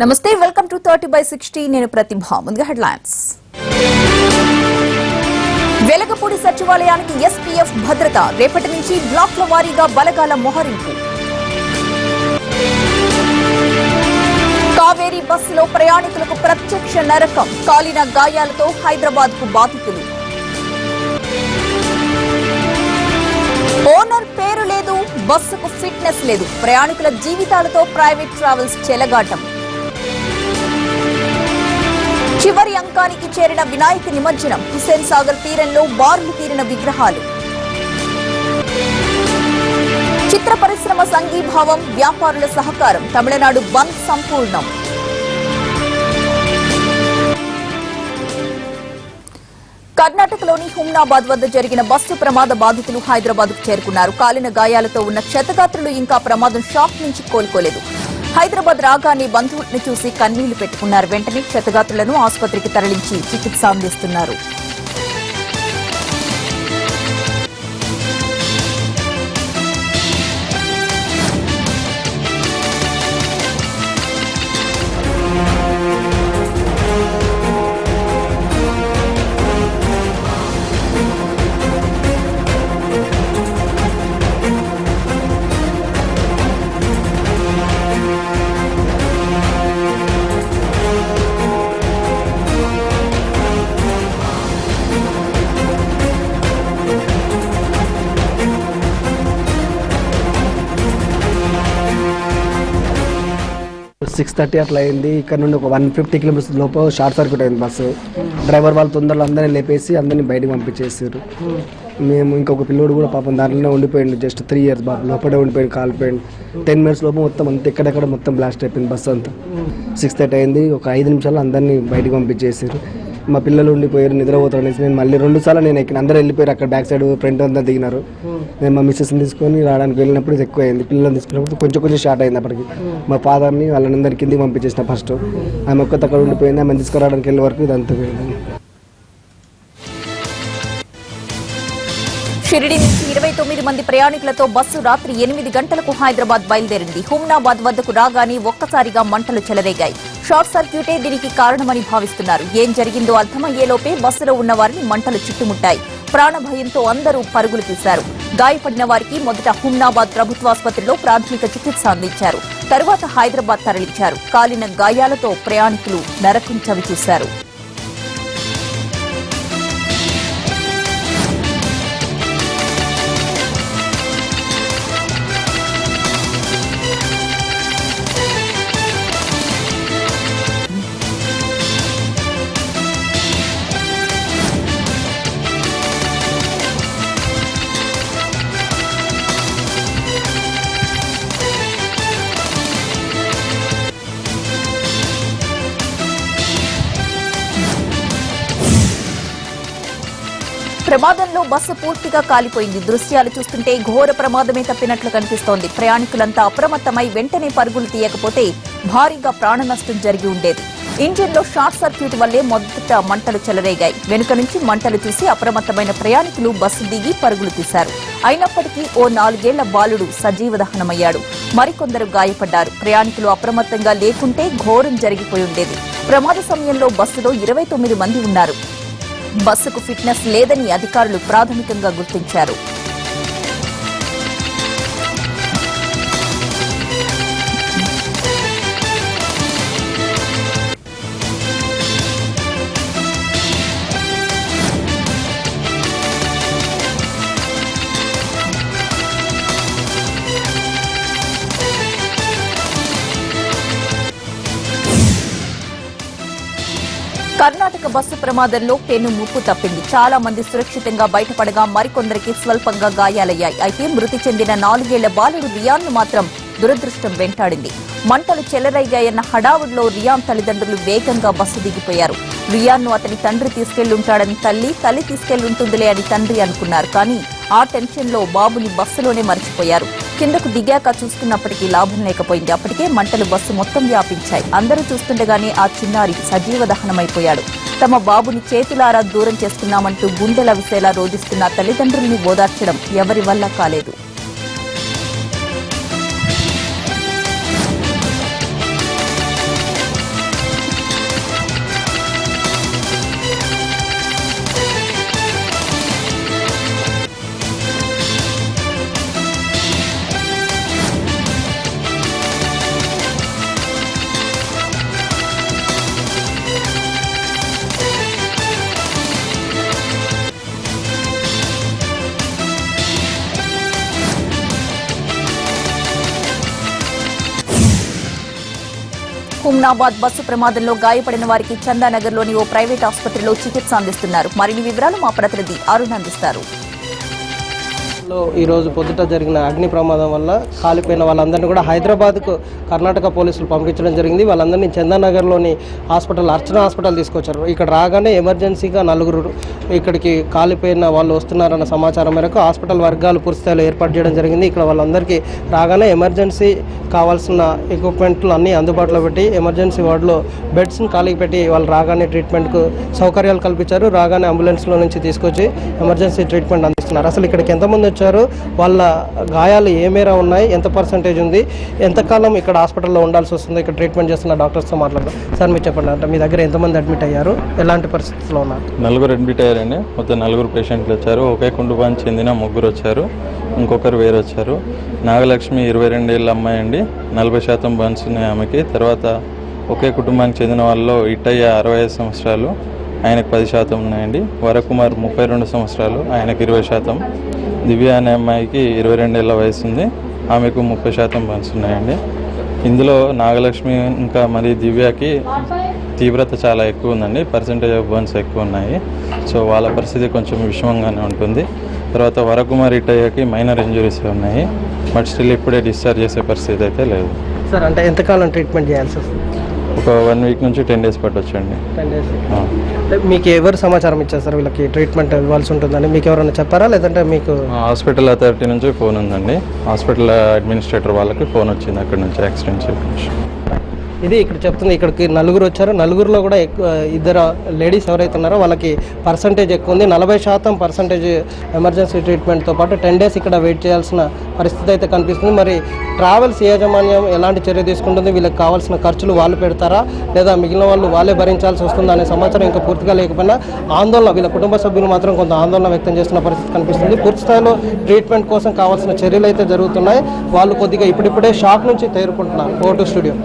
నమస్తే welcome to 30/60 నేను ప్రతిభ ముందుగా హెడ్లైన్స్ వెలగపూడి సచివాలయానికి ఎస్పీఎఫ్ భద్రత రేపటి నుంచి బ్లాక్ల వారీగా బలగాల మోహరింపు కావేరీ బస్సులో ప్రయాణికులకు ప్రత్యక్ష నరకం కాలిన గాయాలతో హైదరాబాద్ కు బాధితులు ఓనర్ పేరు లేదు బస్సుకు ఫిట్నెస్ లేదు ప్రయాణికుల జీవితాలతో ప్రైవేట్ ట్రావెల్స్ చెలగాటం చివరి అంకానికి చేరిన వినాయక నిమజ్జనం హుస్సేన్ సాగర్ తీరంలో బార్లు తీరిన విగ్రహాలు చిత్ర పరిశ్రమ సంఘీభావం వ్యాపారుల సహకారం తమిళనాడు బంద్ సంపూర్ణం కర్ణాటకలోని హుమ్నాబాద్ వద్ద జరిగిన బస్సు ప్రమాద బాధితులు హైదరాబాద్ కు చేరుకున్నారు కాలిన గాయాలతో ఉన్న క్షతగాత్రులు ఇంకా ప్రమాదం షాక్ నుంచి కోలుకోలేదు హైదరాబాద్ రాగానే బంధువులను చూసి కన్నీళ్లు పెట్టుకున్నారు వెంటనే క్షతగాత్రులను ఆసుపత్రికి తరలించి చికిత్స అందిస్తున్నారు 6:30 అట్లా అయింది. ఇక్కడ నుండి ఒక 150 కిలోమీటర్స్ లోపు షార్ట్ సర్క్యూట్ అయింది బస్సు. డ్రైవర్ వాళ్ళు తొందరలో అందరినీ లేపేసి అందరినీ బయటకు పంపించేసారు. మేము ఇంకొక పిల్లోడు కూడా పాపం దాంట్లోనే ఉండిపోయింది. జస్ట్ 3 years బాబు లోపలే ఉండిపోయింది, కాలిపోయింది. 10 minutes లోపు మొత్తం అంతా ఎక్కడెక్కడ మొత్తం బ్లాస్ట్ అయిపోయింది బస్సు అంతా. 6:30 అయింది. ఒక 5 నిమిషాలు అందరినీ బయటకు పంపించేసారు. మా పిల్లలు ఉండిపోయారు, నిద్రపోతారు అనేసి నేను మళ్ళీ 2 సార్లు నేను ఎక్కిన. అందరూ వెళ్ళిపోయారు, అక్కడ బ్యాక్ సైడ్ ఫ్రంట్ అంతా దిగినారు. నేను మా మిస్సెస్ని తీసుకొని రావడానికి వెళ్ళినప్పుడు ఇది ఎక్కువ అయింది. పిల్లల్ని తీసుకున్నప్పుడు కొంచెం షార్ట్ అయింది. అప్పటికి మా ఫాదర్ని వాళ్ళందరి కిందికి పంపించేసిన. ఫస్ట్ ఆమె ఒక్కత అక్కడ ఉండిపోయింది. ఆమె తీసుకురావడానికి వెళ్ళే వరకు ఇది అంతా పోయింది. షిరిడి నుంచి 29 మంది ప్రయాణికులతో బస్సు రాత్రి 8 గంటలకు హైదరాబాద్ బయలుదేరింది. హుమ్నాబాద్ వద్దకు రాగానే ఒక్కసారిగా మంటలు చెలరేగాయి. షార్ట్ సర్క్యూటే దీనికి కారణమని భావిస్తున్నారు. ఏం జరిగిందో అర్థమయ్యేలోపే బస్సులో ఉన్న వారిని మంటలు చుట్టుముట్టాయి. ప్రాణభయంతో అందరూ పరుగులు తీశారు. గాయపడిన వారికి మొదట హుమ్నాబాద్ ప్రభుత్వాసుపత్రిలో ప్రాథమిక చికిత్స అందించారు. తరువాత హైదరాబాద్ తరలించారు. కాలిన గాయాలతో ప్రయాణికులు నరకం చవిచూశారు. ప్రమాదంలో బస్సు పూర్తిగా కాలిపోయింది. దృశ్యాలు చూస్తుంటే ఘోర ప్రమాదమే తప్పినట్లు కనిపిస్తోంది. ప్రయాణికులంతా అప్రమత్తమై వెంటనే పరుగులు తీయకపోతే భారీగా ప్రాణ నష్టం జరిగి ఉండేది. ఇంజిన్లో షార్ట్ సర్క్యూట్ వల్లే మొదట మంటలు చెలరేగాయి. వెనుక నుంచి మంటలు చూసి అప్రమత్తమైన ప్రయాణికులు బస్సు దిగి పరుగులు తీశారు. అయినప్పటికీ ఓ 4 ఏళ్ల బాలుడు సజీవ దహనమయ్యాడు. మరికొందరు గాయపడ్డారు. ప్రయాణికులు అప్రమత్తంగా లేకుంటే ఘోరం జరిగిపోయి ఉండేది. ప్రమాద సమయంలో బస్సులో 29 మంది ఉన్నారు. బస్సుకు ఫిట్నెస్ లేదని అధికారులు ప్రాథమికంగా గుర్తించారు. కర్ణాటక బస్సు ప్రమాదంలో పెను ముప్పు తప్పింది. చాలా మంది సురక్షితంగా బయటపడగా మరికొందరికి స్వల్పంగా గాయాలయ్యాయి. అయితే మృతి చెందిన 4 ఏళ్ల బాలుడు రియాన్ను మాత్రం దురదృష్టం వెంటాడింది. మంటలు చెలరైగాయన్న హడావుడిలో రియాన్ తల్లిదండ్రులు వేగంగా బస్సు దిగిపోయారు. రియాన్ను అతని తండ్రి తీసుకెళ్లుంటాడని తల్లి తీసుకెళ్లుంటుందిలే అని తండ్రి అనుకున్నారు. కానీ ఆ టెన్షన్లో బాబుని బస్సులోనే మర్చిపోయారు. కిందకు దిగాక చూస్తున్నప్పటికీ లాభం లేకపోయింది. అప్పటికే మంటలు బస్సు మొత్తం వ్యాపించాయి. అందరూ చూస్తుండగానే ఆ చిన్నారి సజీవ దహనమైపోయాడు. తమ బాబుని చేతులారా దూరం చేసుకున్నామంటూ గుండెల విసేలా రోధిస్తున్న తల్లిదండ్రుల్ని ఓదార్చడం ఎవరి వల్ల కాలేదు. హుమ్నాబాద్ బస్సు ప్రమాదంలో గాయపడిన వారికి చందానగర్లోని ఓ ప్రైవేట్ ఆసుపత్రిలో చికిత్స అందిస్తున్నారు. మరిన్ని వివరాలు మా ప్రతినిధి అరుణ్ అందిస్తారు. ఈ రోజు పొద్దుట జరిగిన అగ్ని ప్రమాదం వల్ల కాలిపోయిన వాళ్ళందరినీ కూడా హైదరాబాద్కు కర్ణాటక పోలీసులు పంపించడం జరిగింది. వాళ్ళందరినీ చందానగర్లోని అర్చన హాస్పిటల్ తీసుకొచ్చారు. ఇక్కడ రాగానే ఎమర్జెన్సీగా 4 ఇక్కడికి కాలిపోయిన వాళ్ళు వస్తున్నారన్న సమాచారం మేరకు హాస్పిటల్ వర్గాలు పూర్తిస్థాయిలో ఏర్పాటు చేయడం జరిగింది. ఇక్కడ వాళ్ళందరికీ రాగానే ఎమర్జెన్సీ కావాల్సిన ఎక్విప్మెంట్లు అన్నీ అందుబాటులో పెట్టి ఎమర్జెన్సీ వార్డులో బెడ్స్ని ఖాళీ పెట్టి వాళ్ళు రాగానే ట్రీట్మెంట్కు సౌకర్యాలు కల్పించారు. రాగానే అంబులెన్స్లో నుంచి తీసుకొచ్చి ఎమర్జెన్సీ ట్రీట్మెంట్ అందిస్తున్నారు. అసలు ఇక్కడికి ఎంతమంది వచ్చారు, వాళ్ళ గాయాలు ఏ మేర ఉన్నాయి, ఎంత పర్సెంటేజ్ ఉంది, ఎంతకాలం ఇక్కడ హాస్పిటల్లో ఉండాల్సి వస్తుంది, ఇక్కడ ట్రీట్మెంట్ చేస్తున్న డాక్టర్స్తో మాట్లాడదాం. సార్ మీరు చెప్పండి, అంటే మీ దగ్గర ఎంతమంది అడ్మిట్ అయ్యారు, ఎలాంటి పరిస్థితుల్లో ఉన్నారు? 4 అడ్మిట్ అయ్యారండి. మొత్తం 4 పేషెంట్లు వచ్చారు. ఒకే కుటుంబానికి చెందిన 3 వచ్చారు, ఇంకొకరు వేరే వచ్చారు. నాగలక్ష్మి 22 ఏళ్ళ అమ్మాయి అండి, 40% బర్న్స్ ఉన్నాయి ఆమెకి. తర్వాత ఒకే కుటుంబానికి చెందిన వాళ్ళలో ఇట్టయ్య 65 సంవత్సరాలు, ఆయనకు 10% ఉన్నాయండి. వరకుమార్ 32 సంవత్సరాలు, ఆయనకు 20%. దివ్య అనే అమ్మాయికి 22 ఏళ్ళ వయసు ఉంది, ఆమెకు 30% బర్న్స్ ఉన్నాయండి. ఇందులో నాగలక్ష్మి ఇంకా మరి దివ్యకి తీవ్రత చాలా ఎక్కువ ఉందండి, పర్సంటేజ్ ఆఫ్ బర్న్స్ ఎక్కువ ఉన్నాయి. సో వాళ్ళ పరిస్థితి కొంచెం విషమంగానే ఉంటుంది. తర్వాత వరకుమార్ ఇటయ్యకి మైనర్ ఇంజురీస్ ఉన్నాయి, బట్ స్టిల్ ఇప్పుడే డిశ్చార్జ్ చేసే పరిస్థితి అయితే లేదు. సార్ అంటే ఎంతకాలం ట్రీట్మెంట్ చేయాల్సి వస్తుంది? ఒక 1 వీక్ నుంచి 10 డేస్ పట్టొచ్చండి. 10 డేస్. మీకు ఎవరు సమాచారం ఇచ్చారు సార్ వీళ్ళకి ట్రీట్మెంట్ ఇవ్వాల్సి ఉంటుందని మీకు ఎవరైనా చెప్పారా, లేదంటే మీకు? హాస్పిటల్ అథారిటీ నుంచి ఫోన్ ఉందండి, హాస్పిటల్ అడ్మినిస్ట్రేటర్ వాళ్ళకి ఫోన్ వచ్చింది అక్కడ నుంచి, యాక్సిడెంట్ చెప్పి. ఇది ఇక్కడ చెప్తుంది, ఇక్కడికి 4 వచ్చారు. 4లో కూడా ఎక్కువ 2 లేడీస్ ఎవరైతే ఉన్నారో వాళ్ళకి పర్సంటేజ్ ఎక్కువ ఉంది. 40% పర్సంటేజ్ ఎమర్జెన్సీ ట్రీట్మెంట్తో పాటు 10 డేస్ ఇక్కడ వెయిట్ చేయాల్సిన పరిస్థితి అయితే కనిపిస్తుంది. మరి ట్రావెల్స్ యాజమాన్యం ఎలాంటి చర్య తీసుకుంటుంది, వీళ్ళకి కావాల్సిన ఖర్చులు వాళ్ళు పెడతారా, లేదా మిగిలిన వాళ్ళు వాళ్ళే భరించాల్సి వస్తుందా అనే సమాచారం ఇంకా పూర్తిగా లేకపోయినా ఆందోళన, వీళ్ళ కుటుంబ సభ్యులు మాత్రం కొంత ఆందోళన వ్యక్తం చేస్తున్న పరిస్థితి కనిపిస్తుంది. పూర్తి స్థాయిలో ట్రీట్మెంట్ కోసం కావాల్సిన చర్యలు అయితే జరుగుతున్నాయి. వాళ్ళు కొద్దిగా ఇప్పుడిప్పుడే షాక్ నుంచి తేరుకుంటున్నారు. ఓటు స్టూడియో.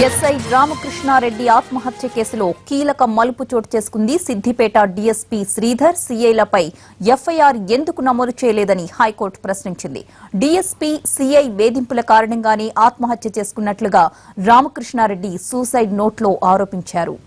ఎస్ఐ రామకృష్ణారెడ్డి ఆత్మహత్య కేసులో కీలక మలుపు చోటు చేసుకుంది. సిద్దిపేట డీఎస్పీ శ్రీధర్, సీఐలపై ఎఫ్ఐఆర్ ఎందుకు నమోదు చేయలేదని హైకోర్టు ప్రశ్నించింది. డీఎస్పీ, సీఐ వేధింపుల కారణంగానే ఆత్మహత్య చేసుకున్నట్లుగా రామకృష్ణారెడ్డి సూసైడ్ నోట్లో ఆరోపించారు.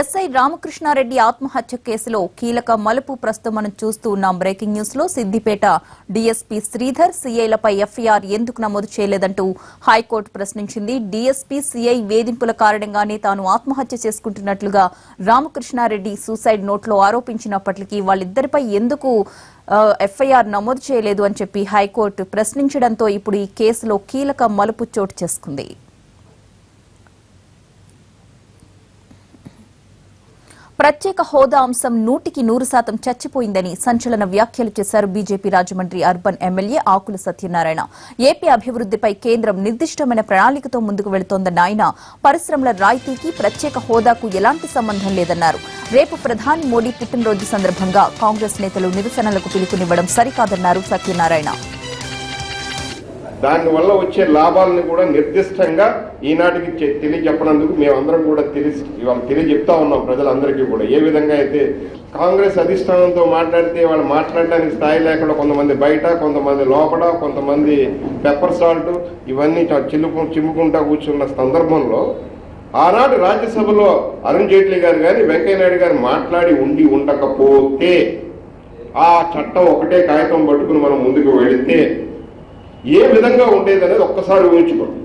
ఎస్ఐ రామకృష్ణారెడ్డి ఆత్మహత్య కేసులో కీలక మలుపు ప్రస్తుతం మనం చూస్తూ ఉన్నాం. బ్రేకింగ్ న్యూస్ లో సిద్దిపేట డీఎస్పీ శ్రీధర్ సీఐలపై ఎఫ్ఐఆర్ ఎందుకు నమోదు చేయలేదంటూ హైకోర్టు ప్రశ్నించింది. డీఎస్పీ సీఐ వేధింపుల కారణంగానే తాను ఆత్మహత్య చేసుకుంటున్నట్లుగా రామకృష్ణారెడ్డి సూసైడ్ నోట్లో ఆరోపించినప్పటికీ వాళ్ళిద్దరిపై ఎందుకు ఎఫ్ఐఆర్ నమోదు చేయలేదు అని చెప్పి హైకోర్టు ప్రశ్నించడంతో ఇప్పుడు ఈ కేసులో కీలక మలుపు చోటు చేసుకుంది. ప్రత్యేక హోదా అంశం 100% చచ్చిపోయిందని సంచలన వ్యాఖ్యలు చేశారు బీజేపీ రాజమండ్రి అర్బన్ ఎమ్మెల్యే ఆకుల సత్యనారాయణ. ఏపీ అభివృద్దిపై కేంద్రం నిర్దిష్టమైన ప్రణాళికతో ముందుకు వెళుతోందన్న ఆయన పరిశ్రమల రాయితీకి ప్రత్యేక హోదాకు ఎలాంటి సంబంధం లేదన్నారు. రేపు ప్రధాని మోడీ పుట్టినరోజు సందర్భంగా కాంగ్రెస్ నేతలు నిరసనలకు పిలుపునివ్వడం సరికాదన్నారు సత్యనారాయణ. దానివల్ల వచ్చే లాభాలను కూడా నిర్దిష్టంగా ఈనాటికి తెలియజెప్పనందుకు మేమందరం కూడా ఇవాళ తెలియజెప్తా ఉన్నాం ప్రజలందరికీ కూడా. ఏ విధంగా అయితే కాంగ్రెస్ అధిష్టానంతో మాట్లాడితే వాళ్ళు మాట్లాడడానికి స్థాయి లేకుండా కొంతమంది బయట, కొంతమంది లోపల, కొంతమంది పెప్పర్ సాల్ట్ ఇవన్నీ చిమ్ముకుంటా కూర్చున్న సందర్భంలో ఆనాడు రాజ్యసభలో అరుణ్ జైట్లీ గారు కానీ వెంకయ్యనాయుడు గారు మాట్లాడి ఉండకపోతే ఆ చట్టం ఒకటే కాగితం పట్టుకుని మనం ముందుకు వెళితే ఏ విధంగా ఉండేది అనేది ఒక్కసారి ఊహించుకోండి.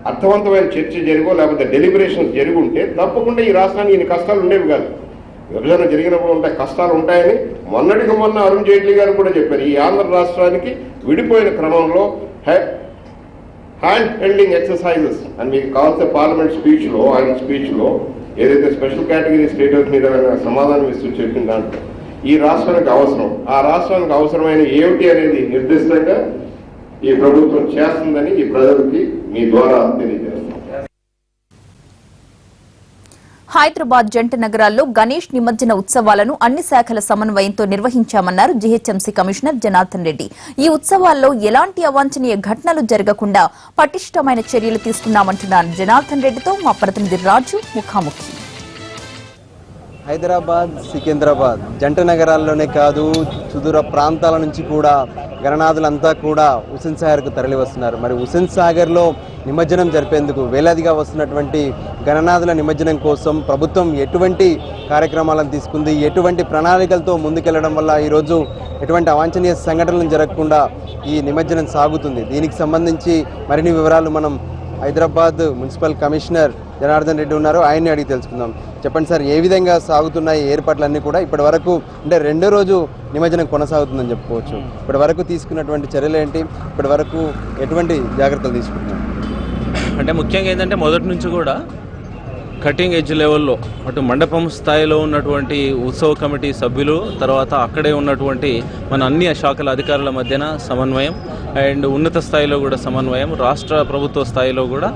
అర్థవంతమైన చర్చ జరిగో లేకపోతే డెలిబరేషన్స్ జరిగి ఉంటే తప్పకుండా ఈ రాష్ట్రానికి ఇన్ని కష్టాలు ఉండేవి కాదు. విభజన జరిగినప్పుడు ఉంటాయి, కష్టాలు ఉంటాయని మొన్నటికి మొన్న అరుణ్ జైట్లీ గారు కూడా చెప్పారు. ఈ ఆంధ్ర రాష్ట్రానికి విడిపోయిన క్రమంలో హ్యాండ్ హెల్డింగ్ ఎక్సర్సైజెస్ అని మీకు కావాల్సిన పార్లమెంట్ స్పీచ్లో, ఆయన స్పీచ్లో ఏదైతే స్పెషల్ కేటగిరీ స్టేటస్ మీద సమాధానం ఇస్తూ చెప్పిన దాంట్లో ఈ రాష్ట్రానికి అవసరం, ఆ రాష్ట్రానికి అవసరమైన ఏమిటి అనేది నిర్దిష్టంగా ఈ ప్రభుత్వం చేస్తుందని ఈ ప్రజలకి మీ ద్వారా తెలియజేస్తాం. హైదరాబాద్ జంట నగరాల్లో గణేష్ నిమజ్జన ఉత్సవాలను అన్ని శాఖల సమన్వయంతో నిర్వహించామన్నారు జీహెచ్ఎంసీ కమిషనర్ జనార్దన్ రెడ్డి. ఈ ఉత్సవాల్లో ఎలాంటి అవాంఛనీయ ఘటనలు జరగకుండా పటిష్టమైన చర్యలు తీసుకున్నామంటున్నారు జనార్దన్ రెడ్డితో మా ప్రతినిధి రాజు ముఖాముఖి. హైదరాబాద్, సికింద్రాబాద్ జంట నగరాల్లోనే కాదు సుదూర ప్రాంతాల నుంచి కూడా గణనాథులంతా కూడా హుస్సేన్ సాగర్కు తరలి వస్తున్నారు. మరి హుస్సేన్ సాగర్లో నిమజ్జనం జరిపేందుకు వేలాదిగా వస్తున్నటువంటి గణనాథుల నిమజ్జనం కోసం ప్రభుత్వం ఎటువంటి కార్యక్రమాలను తీసుకుంది, ఎటువంటి ప్రణాళికలతో ముందుకెళ్లడం వల్ల ఈరోజు ఎటువంటి అవాంఛనీయ సంఘటనలు జరగకుండా ఈ నిమజ్జనం సాగుతుంది. దీనికి సంబంధించి మరిన్ని వివరాలు మనం హైదరాబాద్ మున్సిపల్ కమిషనర్ జనార్దన్ రెడ్డి ఉన్నారు, ఆయన్ని అడిగి తెలుసుకుందాం. చెప్పండి సార్, ఏ విధంగా సాగుతున్నాయి ఏర్పాట్లన్నీ కూడా? ఇప్పటి వరకు అంటే రెండో రోజు నిమజ్జనం కొనసాగుతుందని చెప్పుకోవచ్చు. ఇప్పటి వరకు తీసుకున్నటువంటి చర్యలు ఏంటి? ఇప్పటి వరకు ఎటువంటి జాగ్రత్తలు తీసుకుంటున్నారు? అంటే ముఖ్యంగా ఏంటంటే మొదటి నుంచి కూడా కటింగ్ ఎడ్జ్ లెవెల్లో అటు మండపం స్థాయిలో ఉన్నటువంటి ఉత్సవ కమిటీ సభ్యులు, తర్వాత అక్కడే ఉన్నటువంటి మన అన్ని శాఖల అధికారుల మధ్యన సమన్వయం అండ్ ఉన్నత స్థాయిలో కూడా సమన్వయం, రాష్ట్ర ప్రభుత్వ స్థాయిలో కూడా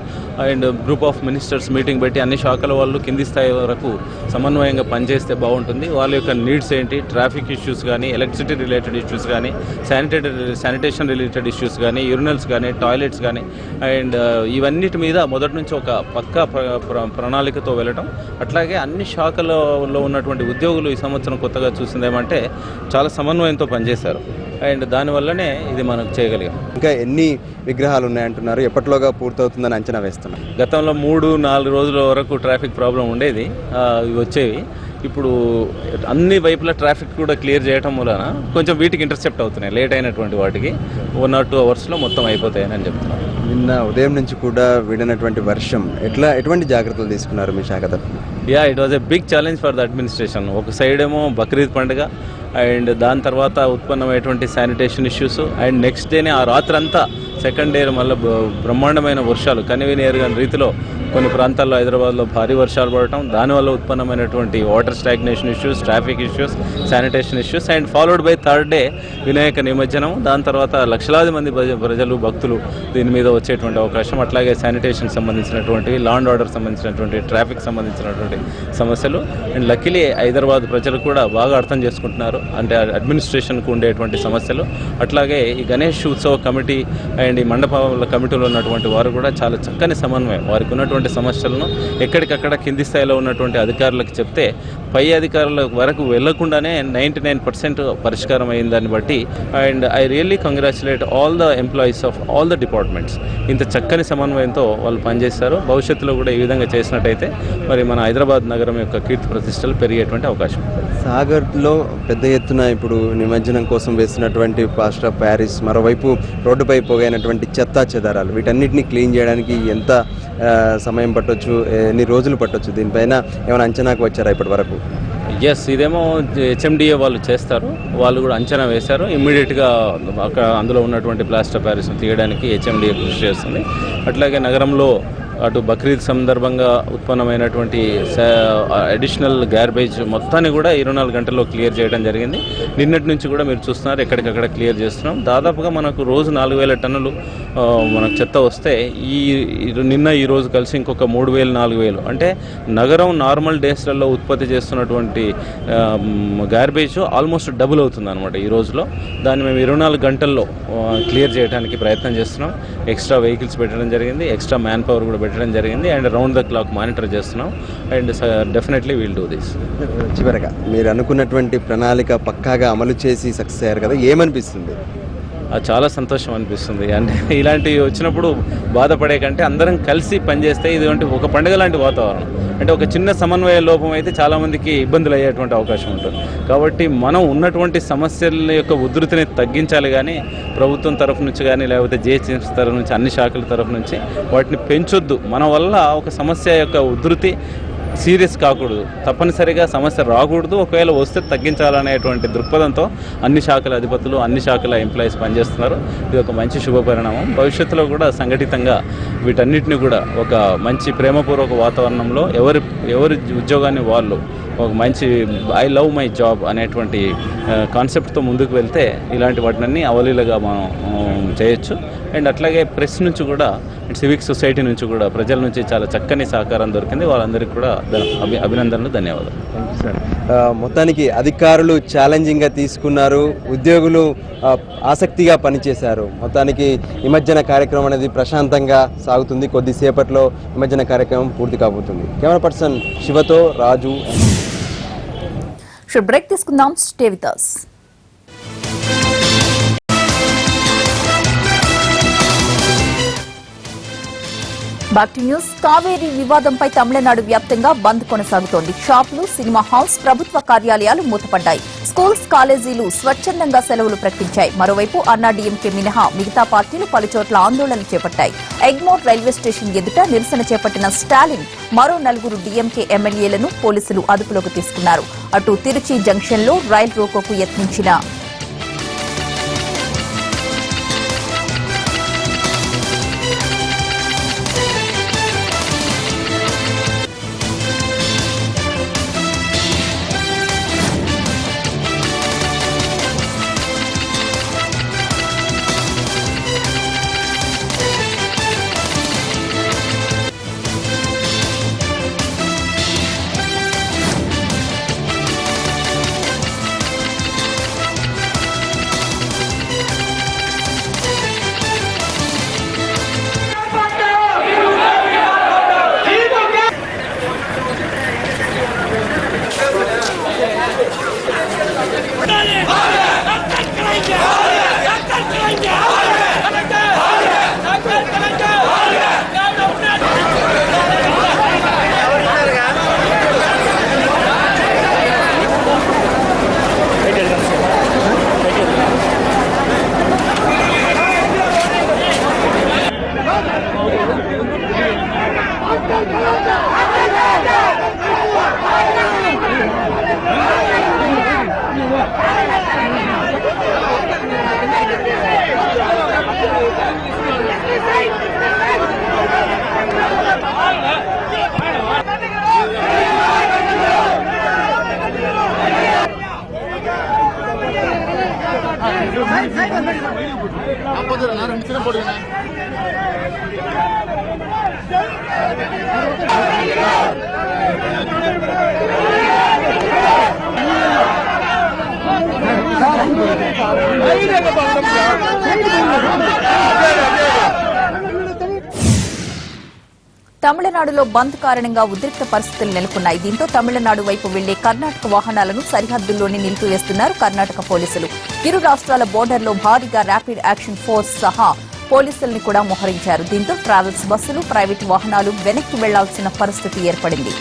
and group of ministers meeting పెట్టి అన్ని శాఖల వాళ్ళు కింది స్థాయి వరకు సమన్వయంగా పనిచేస్తే బాగుంటుంది. వాళ్ళ యొక్క నీడ్స్ ఏంటి, ట్రాఫిక్ ఇష్యూస్ కానీ, ఎలక్ట్రిసిటీ రిలేటెడ్ ఇష్యూస్ కానీ, శానిటేషన్ రిలేటెడ్ ఇష్యూస్ కానీ, యూరినల్స్ కానీ, టాయిలెట్స్ కానీ అండ్ ఇవన్నిటి మీద మొదటి నుంచి ఒక పక్కా ప్రణాళికతో వెళ్ళటం. అట్లాగే అన్ని శాఖలలో ఉన్నటువంటి ఉద్యోగులు ఈ సంవత్సరం కొత్తగా చూసింది ఏమంటే చాలా సమన్వయంతో పనిచేశారు అండ్ దానివల్లనే ఇది మనం చేయగలిగాం. ఇంకా ఎన్ని విగ్రహాలు ఉన్నాయంటున్నారు? ఎప్పటిలోగా పూర్తవుతుందని అంచనా వేస్తున్నారు? గతంలో 3-4 రోజుల వరకు ట్రాఫిక్ ప్రాబ్లం ఉండేది, ఇవి వచ్చేవి. ఇప్పుడు అన్ని వైపుల ట్రాఫిక్ కూడా క్లియర్ చేయడం వలన కొంచెం వీటికి ఇంటర్సెప్ట్ అవుతున్నాయి. లేట్ అయినటువంటి వాటికి 1 or 2 అవర్స్లో మొత్తం అయిపోతాయని అని చెప్తున్నాను. నిన్న ఉదయం నుంచి కూడా విడినటువంటి వర్షం ఎటువంటి జాగ్రత్తలు తీసుకున్నారు మీ శాఖ తరఫున? It was a big challenge for the administration. ఒక సైడ్ ఏమో బక్రీద్ పండుగ అండ్ దాని తర్వాత ఉత్పన్నమైనటువంటి శానిటేషన్ ఇష్యూస్ అండ్ నెక్స్ట్ డేనే ఆ రాత్రంతా సెకండ్ డే మళ్ళీ బ్రహ్మాండమైన వర్షాలు కనివినేరుగా రీతిలో కొన్ని ప్రాంతాల్లో హైదరాబాద్లో భారీ వర్షాలు పడటం, దానివల్ల ఉత్పన్నమైనటువంటి water stagnation issues, traffic issues, sanitation issues and followed by third day Vinayaka నిమజ్జనం. దాని తర్వాత లక్షలాది మంది ప్రజలు, భక్తులు దీని మీద వచ్చేటువంటి అవకాశం. అట్లాగే శానిటేషన్కి సంబంధించినటువంటి, లా అండ్ ఆర్డర్ సంబంధించినటువంటి, ట్రాఫిక్ సంబంధించినటువంటి సమస్యలు అండ్ లక్కీలీ హైదరాబాద్ ప్రజలు కూడా బాగా అర్థం చేసుకుంటున్నారు. అంటే అడ్మినిస్ట్రేషన్కు ఉండేటువంటి సమస్యలు, అట్లాగే ఈ గణేష్ ఉత్సవ కమిటీ అండ్ ఈ మండపాల కమిటీలో ఉన్నటువంటి వారు కూడా చాలా చక్కని సమన్వయం, వారికి ఉన్నటువంటి సమస్యలను ఎక్కడికక్కడ కింది స్థాయిలో ఉన్నటువంటి అధికారులకు చెప్తే పై అధికారుల వరకు వెళ్లకుండానే 99% పరిష్కారం అయిందని బట్టి and I really congratulate all the employees of all the departments. ఇంత చక్కని సమన్వయంతో వాళ్ళు పనిచేస్తారు. భవిష్యత్తులో కూడా ఈ విధంగా చేసినట్టయితే మరి మన హైదరాబాద్ నగరం యొక్క కీర్తి ప్రతిష్టలు పెరిగేటువంటి అవకాశం ఉంటుంది. సాగర్లో పెద్ద ఎత్తున ఇప్పుడు నిమజ్జనం కోసం వేసినటువంటి ప్లాస్టర్ ఆఫ్ ప్యారిస్, మరోవైపు రోడ్డుపై పోగైనటువంటి చెత్తా చెదారాలు, వీటన్నిటిని క్లీన్ చేయడానికి ఎంత సమయం పట్టొచ్చు, ఎన్ని రోజులు పట్టొచ్చు, దీనిపైన ఏమైనా అంచనాకు వచ్చారా ఇప్పటి వరకు? ఎస్, ఇదేమో హెచ్ఎండిఏ వాళ్ళు చేస్తారు. వాళ్ళు కూడా అంచనా వేశారు. ఇమ్మీడియట్గా అక్కడ అందులో ఉన్నటువంటి ప్లాస్టర్ ఆఫ్ ప్యారిస్ను తీయడానికి హెచ్ఎండిఏ కృషి చేస్తుంది. అట్లాగే నగరంలో అటు బక్రీద్ సందర్భంగా ఉత్పన్నమైనటువంటి అడిషనల్ గార్బేజ్ మొత్తాన్ని కూడా 24 గంటల్లో క్లియర్ చేయడం జరిగింది. నిన్నటి నుంచి కూడా మీరు చూస్తున్నారు ఎక్కడికక్కడ క్లియర్ చేస్తున్నాం. దాదాపుగా మనకు రోజు 4000 టన్నులు మనకు చెత్త వస్తే నిన్న ఈ రోజు కలిసి ఇంకొక 3000-4000 అంటే నగరం నార్మల్ డేస్లలో ఉత్పత్తి చేస్తున్నటువంటి గార్బేజ్ ఆల్మోస్ట్ డబుల్ అవుతుంది అనమాట ఈ రోజులో. దాన్ని మేము 24 గంటల్లో క్లియర్ చేయడానికి ప్రయత్నం చేస్తున్నాం. ఎక్స్ట్రా వెహికల్స్ పెట్టడం జరిగింది, ఎక్స్ట్రా మ్యాన్ పవర్ కూడా పెట్టడం జరిగింది and round the clock monitor చేస్తున్నాం and definitely will do this. చివరగా మీరు అనుకున్నటువంటి ప్రణాళిక పక్కాగా అమలు చేసి సక్సెస్ అయ్యారు కదా, ఏమనిపిస్తుంది? చాలా సంతోషం అనిపిస్తుంది. అంటే ఇలాంటివి వచ్చినప్పుడు బాధపడే కంటే అందరం కలిసి పనిచేస్తే ఇది ఒక పండుగ లాంటి వాతావరణం. అంటే ఒక చిన్న సమన్వయ లోపం అయితే చాలామందికి ఇబ్బందులు అయ్యేటువంటి అవకాశం ఉంటుంది. కాబట్టి మనం ఉన్నటువంటి సమస్యల యొక్క ఉధృతిని తగ్గించాలి, కానీ ప్రభుత్వం తరఫు నుంచి కానీ లేకపోతే జిహెచ్ఎంసీ తరఫు నుంచి అన్ని శాఖల తరఫు నుంచి వాటిని పెంచొద్దు. మన వల్ల ఒక సమస్య యొక్క ఉధృతి సీరియస్ కాకూడదు, తప్పనిసరిగా సమస్య రాకూడదు, ఒకవేళ వస్తే తగ్గించాలనేటువంటి దృక్పథంతో అన్ని శాఖల అధిపతులు, అన్ని శాఖల ఎంప్లాయీస్ పనిచేస్తున్నారు. ఇది ఒక మంచి శుభ పరిణామం. భవిష్యత్తులో కూడా సంఘటితంగా వీటన్నిటిని కూడా ఒక మంచి ప్రేమపూర్వక వాతావరణంలో ఎవరి ఉద్యోగాన్ని వాళ్ళు ఒక మంచి ఐ లవ్ మై జాబ్ అనేటువంటి కాన్సెప్ట్తో ముందుకు వెళ్తే ఇలాంటి వాటిని అవలీలగా మనం చేయొచ్చు. అండ్ అట్లాగే ప్రెస్ నుంచి కూడా, సివిక్ సొసైటీ నుంచి కూడా, ప్రజల నుంచి చాలా చక్కని సహకారం దొరికింది. వాళ్ళందరికీ కూడా అభినందనలు, ధన్యవాదాలు. మొత్తానికి అధికారులు ఛాలెంజింగ్గా తీసుకున్నారు, ఉద్యోగులు ఆసక్తిగా పనిచేశారు. మొత్తానికి నిమజ్జన కార్యక్రమం అనేది ప్రశాంతంగా సాగుతుంది. కొద్దిసేపట్లో నిమజ్జన కార్యక్రమం పూర్తి కాబోతుంది. కెమెరా పర్సన్ శివతో రాజు. బ్రేక్ తీసుకుందాం, stay with us. Back to news. Kaveri వివాదంపై తమిళనాడు వ్యాప్తంగా బంద్ కొనసాగుతోంది. షాపులు, సినిమా హాల్స్, ప్రభుత్వ కార్యాలయాలు మూతపడ్డాయి. స్కూల్స్, కాలేజీలు స్వచ్ఛందంగా సెలవులు ప్రకటించాయి. మరోవైపు అన్నాడీఎంకే మినహా మిగతా పార్టీలు పలుచోట్ల ఆందోళనలు చేపట్టాయి. ఎగ్మోర్ రైల్వే స్టేషన్ ఎదుట నిరసన చేపట్టిన స్టాలిన్ మరో 4 డీఎంకే ఎమ్మెల్యేలను పోలీసులు అదుపులోకి తీసుకున్నారు. అటు తిరుచి జంక్షన్లో రైల్ రోకోకు యత్నించిన తమిళనాడులో బంద్ కారణంగా ఉద్రిక్త పరిస్థితులు నెలకొన్నాయి. దీంతో తమిళనాడు వైపు వెళ్లే కర్ణాటక వాహనాలను సరిహద్దుల్లోనే నిలిపివేస్తున్నారు కర్ణాటక పోలీసులు. ఇరు రాష్ట్రాల బోర్డర్లో భారీగా ర్యాపిడ్ యాక్షన్ ఫోర్స్ సహా పోలీసుల్ని కూడా మోహరించారు. దీంతో ట్రావెల్స్ బస్సులు, ప్రైవేటు వాహనాలు వెనక్కి వెళ్లాల్సిన పరిస్థితి ఏర్పడింది.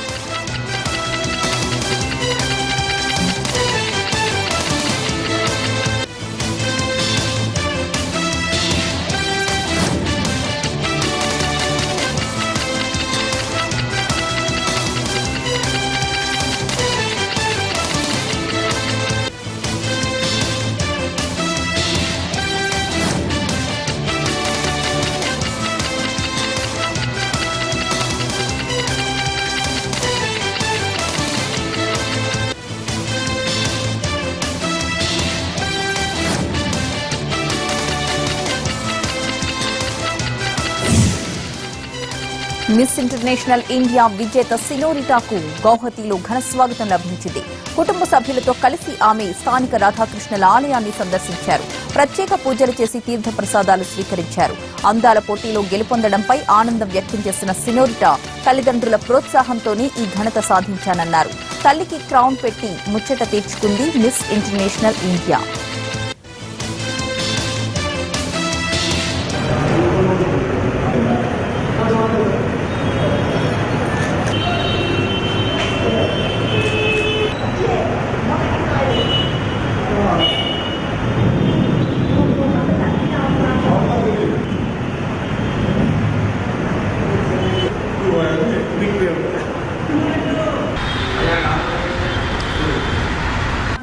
మిస్ ఇంటర్నేషనల్ ఇండియా విజేత సినోరిటాకు గౌహతిలో ఘన స్వాగతం లభించింది. కుటుంబ సభ్యులతో కలిసి ఆమె స్థానిక రాధాకృష్ణుల ఆలయాన్ని సందర్శించారు. ప్రత్యేక పూజలు చేసి తీర్థ ప్రసాదాలు స్వీకరించారు. అందాల పోటీలో గెలుపొందడంపై ఆనందం వ్యక్తం చేసిన సినోరిటా తల్లిదండ్రుల ప్రోత్సాహంతోనే ఈ ఘనత సాధించానన్నారు. తల్లికి క్రౌన్ పెట్టి ముచ్చట తీర్చుకుంది Miss International India.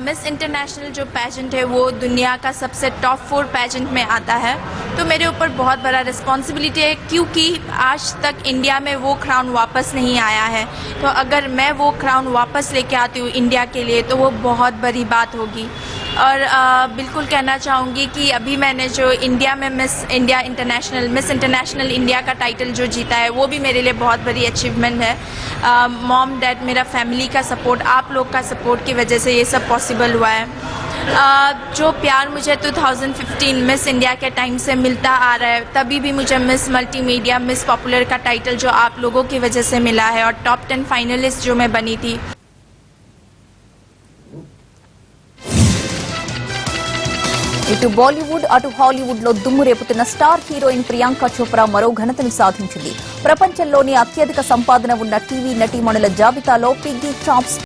Miss International जो पैजेंट है वो दुनिया का सबसे टॉप 4 पैजेंट में आता है, तो मेरे ऊपर बहुत बड़ा रिस्पॉन्सिबिलिटी है क्योंकि आज तक इंडिया में वो क्राउन वापस नहीं आया है. तो अगर मैं वो क्राउन वापस लेके आती हूँ इंडिया के लिए तो वो बहुत बड़ी बात होगी. और बिल्कुल कहना चाहूँगी कि अभी मैंने जो इंडिया में मिस इंटरनेशनल इंडिया का टाइटल जो जीता है वो भी मेरे लिए बहुत बड़ी अचीवमेंट है. मॉम डैड मेरा फैमिली का सपोर्ट, आप लोग का सपोर्ट की वजह से ये सब पॉसिबल हुआ है. जो प्यार मुझे 2015 मिस इंडिया के टाइम से मिलता आ रहा है, तभी भी मुझे मिस मल्टीमीडिया, मिस पॉपुलर का टाइटल जो आप लोगों की वजह से मिला है और टॉप 10 फाइनलिस्ट जो मैं बनी थी. ఇటు బాలీవుడ్ అటు హాలీవుడ్ లో దుమ్ము రేపుతున్న స్టార్ హీరోయిన్ ప్రియాంక చోప్రా మరో ఘనతను సాధించింది. ప్రపంచంలోని అత్యధిక సంపాదన ఉన్న టీవీ నటీమణుల జాబితాలో పిగ్గీ చాప్స్